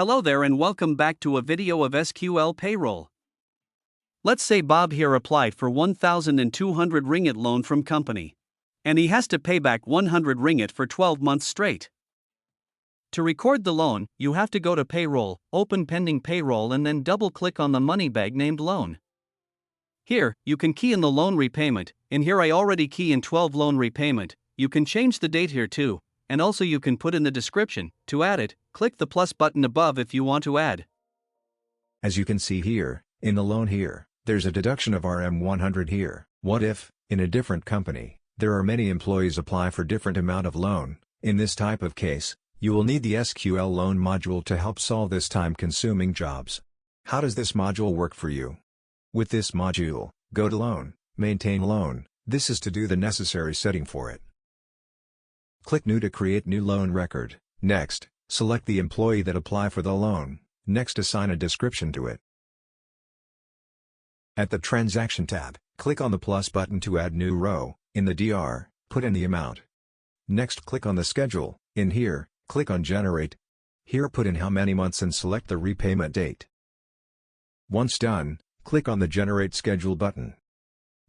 Hello there and welcome back to a video of SQL Payroll. Let's say Bob here applied for 1,200 ringgit loan from company. And he has to pay back 100 ringgit for 12 months straight. To record the loan, you have to go to Payroll, open Pending Payroll and then double-click on the money bag named Loan. Here, you can key in the loan repayment, and here I already key in 12 loan repayment. You can change the date here too, and also you can put in the description. To add it, click the plus button above if you want to add. As you can see here, in the loan here, there's a deduction of RM100 here. What if, in a different company, there are many employees apply for different amount of loan? In this type of case, you will need the SQL Loan Module to help solve this time-consuming jobs. How does this module work for you? With this module, go to Loan, Maintain Loan. This is to do the necessary setting for it. Click New to create new loan record. Next, select the employee that apply for the loan. Next, assign a description to it. At the Transaction tab, click on the plus button to add new row. In the DR, put in the amount. Next, click on the schedule. In here, click on Generate. Here put in how many months and select the repayment date. Once done, click on the Generate Schedule button.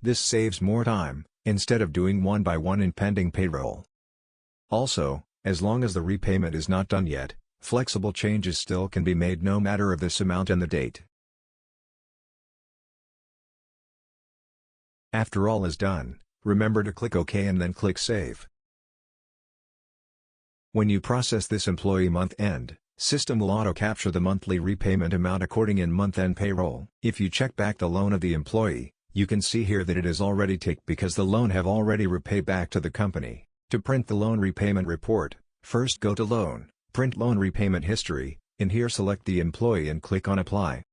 This saves more time, instead of doing one by one in Pending Payroll. Also, as long as the repayment is not done yet, flexible changes still can be made no matter of this amount and the date. After all is done, remember to click OK and then click Save. When you process this employee month-end, system will auto-capture the monthly repayment amount according in month-end payroll. If you check back the loan of the employee, you can see here that it is already ticked because the loan have already repaid back to the company. To print the loan repayment report, first go to Loan, Print Loan Repayment History. In here select the employee and click on Apply.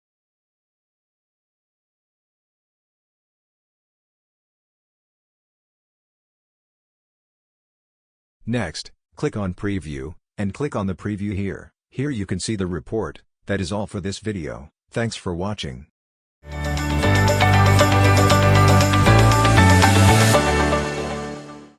Next, click on Preview, and click on the preview here. Here you can see the report. That is all for this video. Thanks for watching.